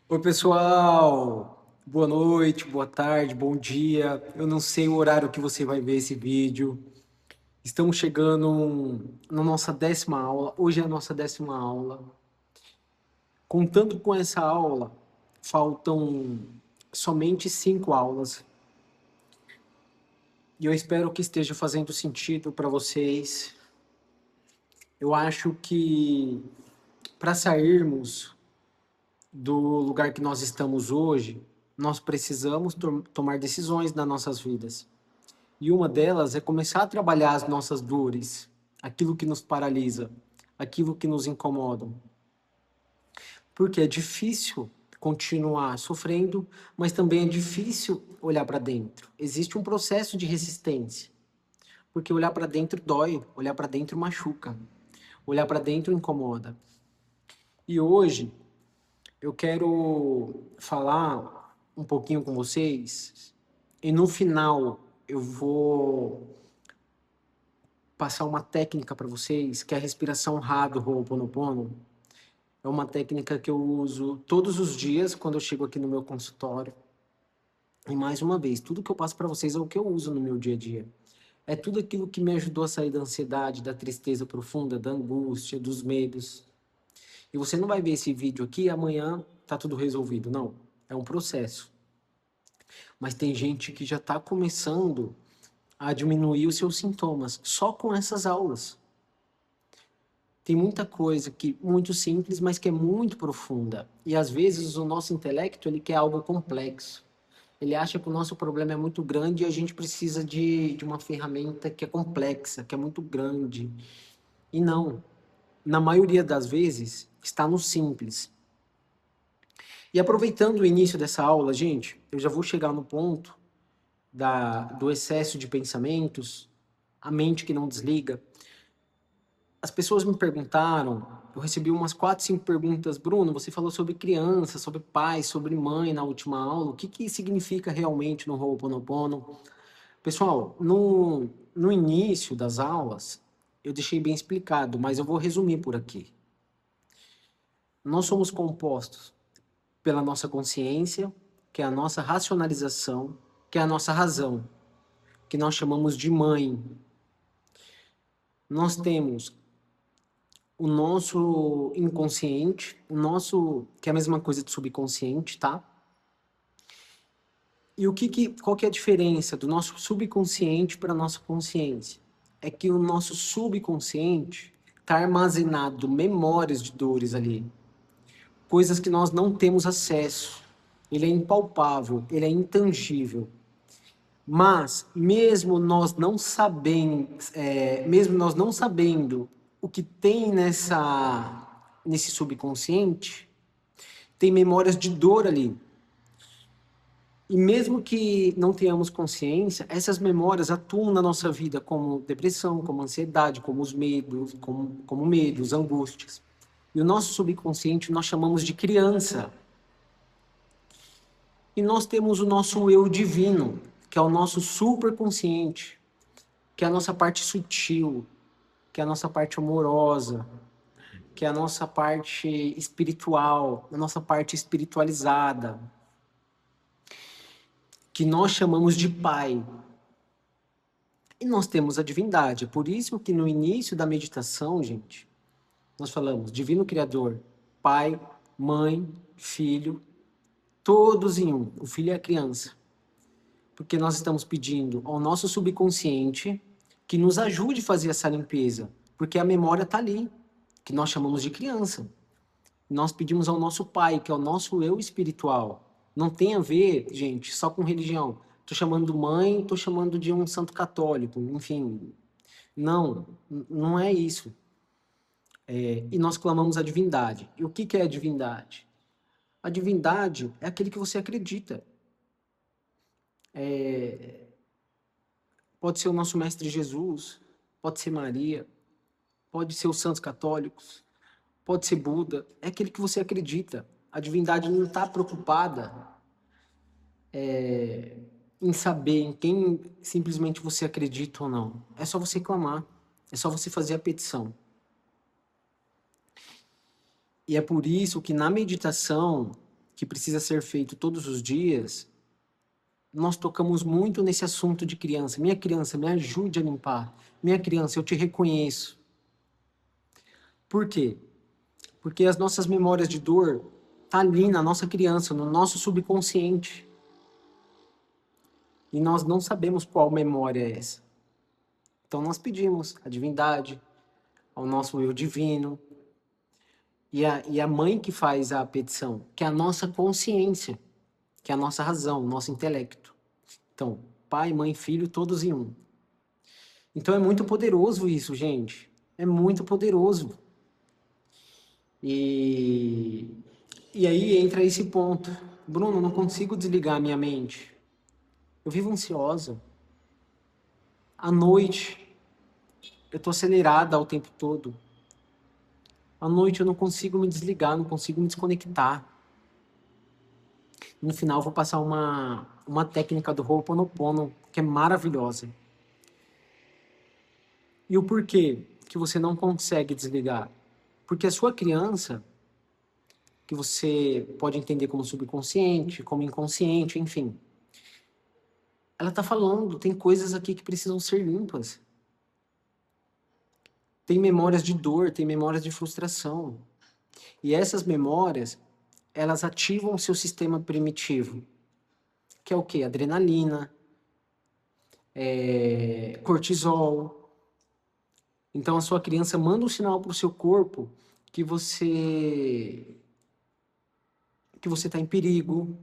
Oi, pessoal! Boa noite, boa tarde, bom dia. Eu não sei o horário que você vai ver esse vídeo. Estamos chegando na nossa 10ª aula. Hoje é a nossa 10ª aula. Contando com essa aula, faltam somente 5 aulas. E eu espero que esteja fazendo sentido para vocês. Eu acho que para sairmos do lugar que nós estamos hoje, nós precisamos tomar decisões nas nossas vidas. E uma delas é começar a trabalhar as nossas dores, aquilo que nos paralisa, aquilo que nos incomoda. Porque é difícil continuar sofrendo, mas também é difícil olhar para dentro. Existe um processo de resistência, porque olhar para dentro dói, olhar para dentro machuca, olhar para dentro incomoda. E hoje eu quero falar um pouquinho com vocês, e no final eu vou passar uma técnica para vocês, que é a respiração Ra do Ho'oponopono. É uma técnica que eu uso todos os dias quando eu chego aqui no meu consultório. E mais uma vez, tudo que eu passo para vocês é o que eu uso no meu dia a dia. É tudo aquilo que me ajudou a sair da ansiedade, da tristeza profunda, da angústia, dos medos. E você não vai ver esse vídeo aqui e amanhã tá tudo resolvido, não. É um processo. Mas tem gente que já está começando a diminuir os seus sintomas só com essas aulas. Tem muita coisa que muito simples, mas que é muito profunda. E às vezes o nosso intelecto, ele quer algo complexo. Ele acha que o nosso problema é muito grande e a gente precisa de uma ferramenta que é complexa, que é muito grande. E não. Na maioria das vezes, está no simples. E aproveitando o início dessa aula, gente, eu já vou chegar no ponto do excesso de pensamentos, a mente que não desliga. As pessoas me perguntaram, eu recebi umas 4, 5 perguntas. Bruno, você falou sobre criança, sobre pai, sobre mãe na última aula. O que significa realmente no Ho'oponopono? Pessoal, no início das aulas, eu deixei bem explicado, mas eu vou resumir por aqui. Nós somos compostos pela nossa consciência, que é a nossa racionalização, que é a nossa razão, que nós chamamos de mãe. Nós temos o nosso inconsciente, que é a mesma coisa do subconsciente, tá? E qual que é a diferença do nosso subconsciente para a nossa consciência? É que o nosso subconsciente está armazenado memórias de dores ali, coisas que nós não temos acesso. Ele é impalpável, ele é intangível. Mas mesmo nós não sabendo o que tem nesse subconsciente, tem memórias de dor ali. E mesmo que não tenhamos consciência, essas memórias atuam na nossa vida como depressão, como ansiedade, como os medos, como medos, angústias. E o nosso subconsciente nós chamamos de criança. E nós temos o nosso eu divino, que é o nosso superconsciente, que é a nossa parte sutil, que é a nossa parte amorosa, que é a nossa parte espiritual, a nossa parte espiritualizada, que nós chamamos de pai. E nós temos a divindade. É por isso que no início da meditação, gente, nós falamos divino criador, pai, mãe, filho, todos em um. O filho é a criança. Porque nós estamos pedindo ao nosso subconsciente que nos ajude a fazer essa limpeza. Porque a memória está ali, que nós chamamos de criança. Nós pedimos ao nosso pai, que é o nosso eu espiritual. Não tem a ver, gente, só com religião. Estou chamando mãe, estou chamando de um santo católico, enfim. Não, não é isso. E nós clamamos a divindade. E o que é a divindade? A divindade é aquele que você acredita. Pode ser o nosso mestre Jesus, pode ser Maria, pode ser os santos católicos, pode ser Buda. É aquele que você acredita. A divindade não está preocupada em saber em quem simplesmente você acredita ou não. É só você clamar, é só você fazer a petição. E é por isso que na meditação que precisa ser feito todos os dias, nós tocamos muito nesse assunto de criança. Minha criança, me ajude a limpar. Minha criança, eu te reconheço. Por quê? Porque as nossas memórias de dor tá ali na nossa criança, no nosso subconsciente. E nós não sabemos qual memória é essa. Então nós pedimos à divindade, ao nosso eu divino, e a mãe que faz a petição, que é a nossa consciência, que é a nossa razão, o nosso intelecto. Então, pai, mãe, filho, todos em um. Então é muito poderoso isso, gente. É muito poderoso. E aí entra esse ponto. Bruno, eu não consigo desligar a minha mente. Eu vivo ansiosa. À noite, eu tô acelerada o tempo todo. À noite eu não consigo me desligar, não consigo me desconectar. No final eu vou passar uma técnica do Ho'oponopono que é maravilhosa. E o porquê que você não consegue desligar? Porque a sua criança, que você pode entender como subconsciente, como inconsciente, enfim, ela tá falando, tem coisas aqui que precisam ser limpas. Tem memórias de dor, tem memórias de frustração. E essas memórias, elas ativam o seu sistema primitivo, que é o quê? Adrenalina, cortisol. Então a sua criança manda um sinal para o seu corpo que você está em perigo,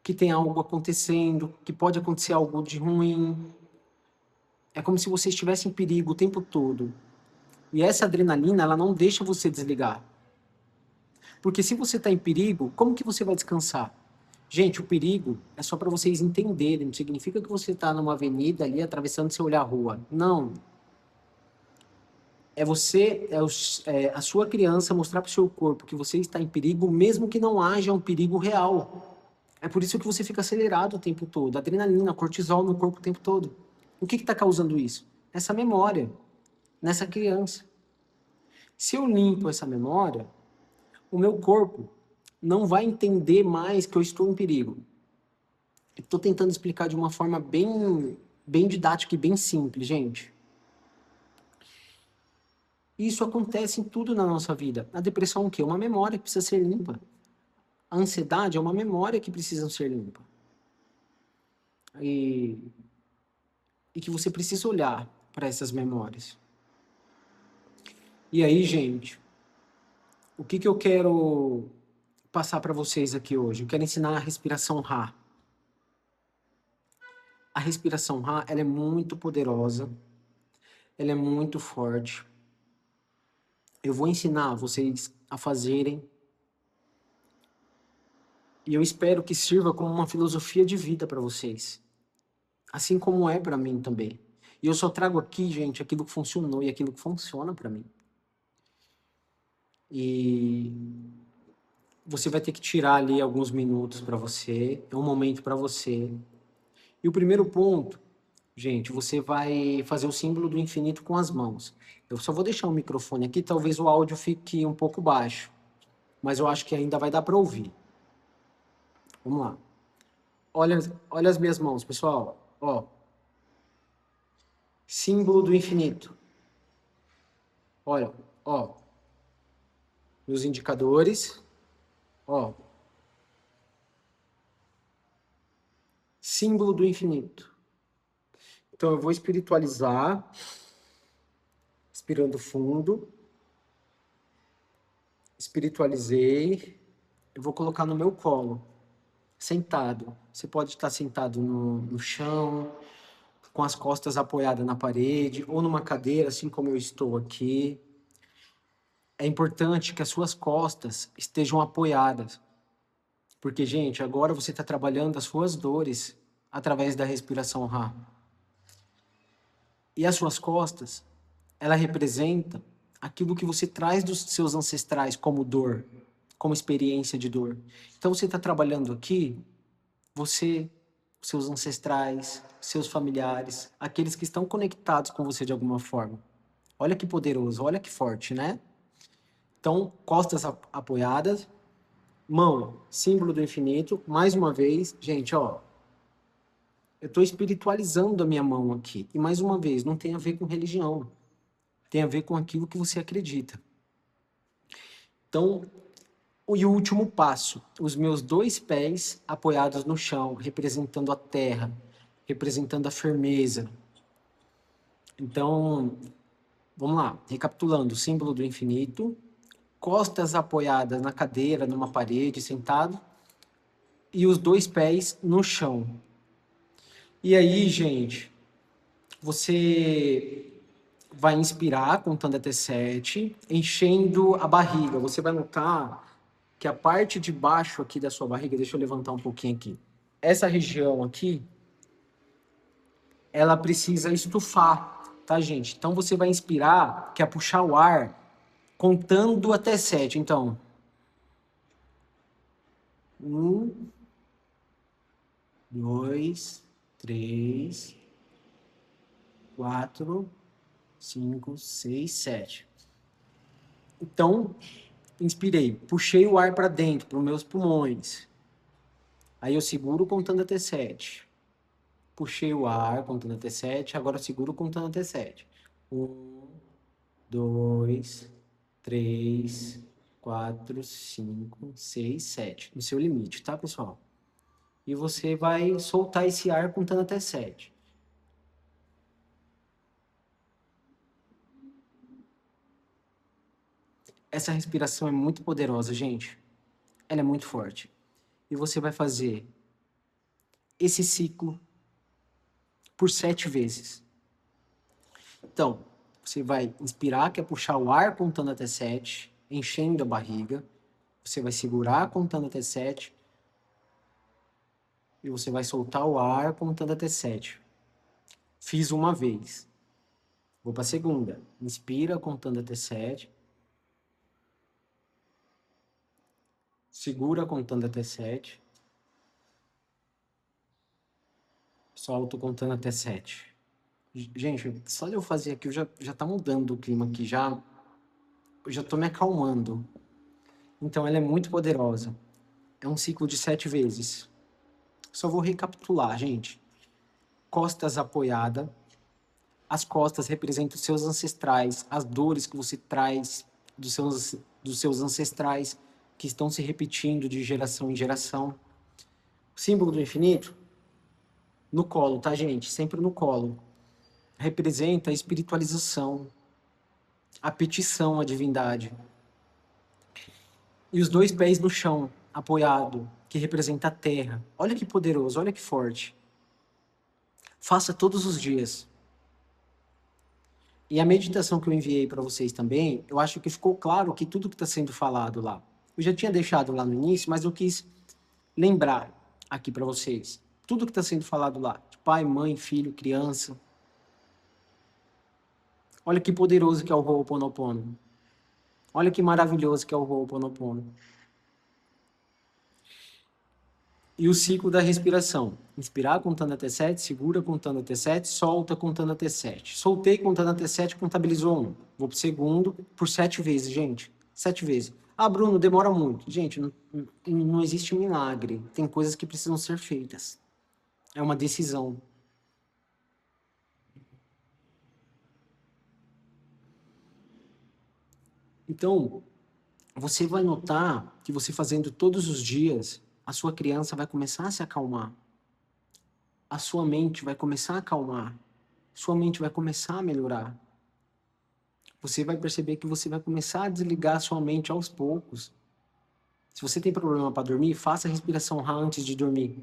que tem algo acontecendo, que pode acontecer algo de ruim. É como se você estivesse em perigo o tempo todo. E essa adrenalina, ela não deixa você desligar. Porque se você está em perigo, como que você vai descansar? Gente, o perigo é só para vocês entenderem. Não significa que você está numa avenida ali, atravessando seu olhar a rua. Não. É você, a sua criança mostrar para o seu corpo que você está em perigo, mesmo que não haja um perigo real. É por isso que você fica acelerado o tempo todo. Adrenalina, cortisol no corpo o tempo todo. O que está causando isso? Essa memória, nessa criança. Se eu limpo essa memória, o meu corpo não vai entender mais que eu estou em perigo. Estou tentando explicar de uma forma bem didática e bem simples, gente. Isso acontece em tudo na nossa vida. A depressão é o quê? Uma memória que precisa ser limpa. A ansiedade é uma memória que precisa ser limpa. E que você precisa olhar para essas memórias. E aí, gente, o que eu quero passar para vocês aqui hoje? Eu quero ensinar a respiração Ra. A respiração Ra, ela é muito poderosa, ela é muito forte. Eu vou ensinar vocês a fazerem e eu espero que sirva como uma filosofia de vida para vocês, assim como é para mim também. E eu só trago aqui, gente, aquilo que funcionou e aquilo que funciona para mim. E você vai ter que tirar ali alguns minutos para você, é um momento para você. E o primeiro ponto, gente, você vai fazer o símbolo do infinito com as mãos. Eu só vou deixar o microfone aqui, talvez o áudio fique um pouco baixo, mas eu acho que ainda vai dar para ouvir. Vamos lá. Olha as minhas mãos, pessoal. Ó. Símbolo do infinito. Olha, ó. Meus indicadores. Ó. Símbolo do infinito. Então eu vou espiritualizar, respirando fundo. Espiritualizei. Eu vou colocar no meu colo, sentado. Você pode estar sentado no chão, com as costas apoiadas na parede, ou numa cadeira, assim como eu estou aqui. É importante que as suas costas estejam apoiadas. Porque, gente, agora você está trabalhando as suas dores através da respiração Ra. E as suas costas, ela representa aquilo que você traz dos seus ancestrais como dor, como experiência de dor. Então, você está trabalhando aqui, você, seus ancestrais, seus familiares, aqueles que estão conectados com você de alguma forma. Olha que poderoso, olha que forte, né? Então, costas apoiadas, Mão, símbolo do infinito. Mais uma vez, gente, ó. Eu estou espiritualizando a minha mão aqui. E mais uma vez, não tem a ver com religião. Tem a ver com aquilo que você acredita. Então, e o último passo, os meus 2 pés apoiados no chão, representando a terra, representando a firmeza. Então, vamos lá, recapitulando, símbolo do infinito, costas apoiadas na cadeira, numa parede, sentado, e os 2 pés no chão. E aí, gente, você vai inspirar contando até 7, enchendo a barriga. Você vai notar que a parte de baixo aqui da sua barriga, deixa eu levantar um pouquinho aqui. Essa região aqui, ela precisa estufar, tá, gente? Então você vai inspirar, que é puxar o ar, contando até 7. Então, 1, 2, 3, 4, 5, 6, 7. Então, inspirei, puxei o ar para dentro, para os meus pulmões. Aí eu seguro contando até 7. Puxei o ar contando até 7, agora eu seguro contando até 7. 1, 2, 3, 4, 5, 6, 7. No seu limite, tá, pessoal? E você vai soltar esse ar contando até 7. Essa respiração é muito poderosa, gente. Ela é muito forte. E você vai fazer esse ciclo por 7 vezes. Então, você vai inspirar, que é puxar o ar contando até 7, enchendo a barriga. Você vai segurar contando até 7. E você vai soltar o ar contando até 7. Fiz uma vez. Vou para a segunda. Inspira contando até 7. Segura contando até 7. Solto contando até 7. Gente, só de eu fazer aqui, já tá mudando o clima aqui. Eu já tô me acalmando. Então, ela é muito poderosa. É um ciclo de 7 vezes. Só vou recapitular, gente. Costas apoiada. As costas representam os seus ancestrais, as dores que você traz dos seus ancestrais, que estão se repetindo de geração em geração. O símbolo do infinito, no colo, tá, gente? Sempre no colo. Representa a espiritualização, a petição à divindade. E os 2 pés no chão, apoiado, que representa a terra. Olha que poderoso, olha que forte. Faça todos os dias. E a meditação que eu enviei para vocês também, eu acho que ficou claro que tudo que está sendo falado lá. Eu já tinha deixado lá no início, mas eu quis lembrar aqui para vocês. Tudo que está sendo falado lá, de pai, mãe, filho, criança. Olha que poderoso que é o Ho'oponopono. Olha que maravilhoso que é o Ho'oponopono. E o ciclo da respiração. Inspirar contando até 7, segura contando até 7, solta contando até 7. Soltei contando até 7, contabilizou 1. Vou pro segundo por 7 vezes, gente. 7 vezes. Ah, Bruno, demora muito. Gente, não existe milagre. Tem coisas que precisam ser feitas. É uma decisão. Então, você vai notar que você fazendo todos os dias, a sua criança vai começar a se acalmar. A sua mente vai começar a acalmar. Sua mente vai começar a melhorar. Você vai perceber que você vai começar a desligar a sua mente aos poucos. Se você tem problema para dormir, faça a respiração Ra antes de dormir.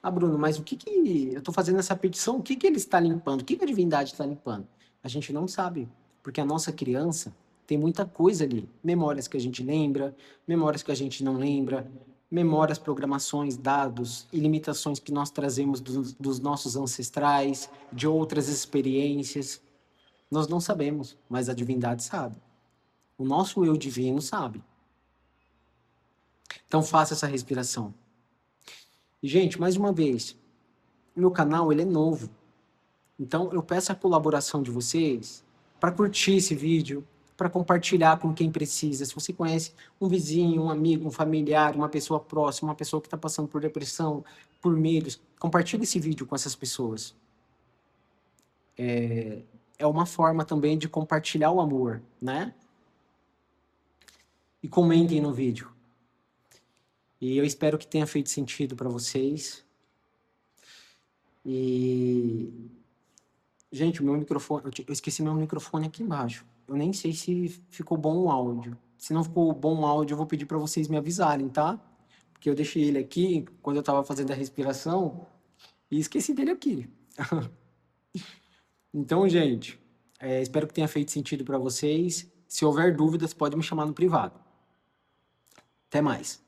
Ah, Bruno, mas o que eu estou fazendo essa petição? O que ele está limpando? O que a divindade está limpando? A gente não sabe, porque a nossa criança tem muita coisa ali. Memórias que a gente lembra, memórias que a gente não lembra, memórias, programações, dados e limitações que nós trazemos dos nossos ancestrais, de outras experiências. Nós não sabemos, mas a divindade sabe. O nosso eu divino sabe. Então faça essa respiração. E, gente, mais uma vez, o meu canal ele é novo. Então eu peço a colaboração de vocês para curtir esse vídeo, para compartilhar com quem precisa. Se você conhece um vizinho, um amigo, um familiar, uma pessoa próxima, uma pessoa que está passando por depressão, por medos, compartilhe esse vídeo com essas pessoas. É uma forma também de compartilhar o amor, né? E comentem no vídeo. E eu espero que tenha feito sentido para vocês. E... Gente, o meu microfone... Eu esqueci meu microfone aqui embaixo. Eu nem sei se ficou bom o áudio. Se não ficou bom o áudio, eu vou pedir para vocês me avisarem, tá? Porque eu deixei ele aqui quando eu estava fazendo a respiração e esqueci dele aqui. Então, gente, espero que tenha feito sentido para vocês. Se houver dúvidas, pode me chamar no privado. Até mais.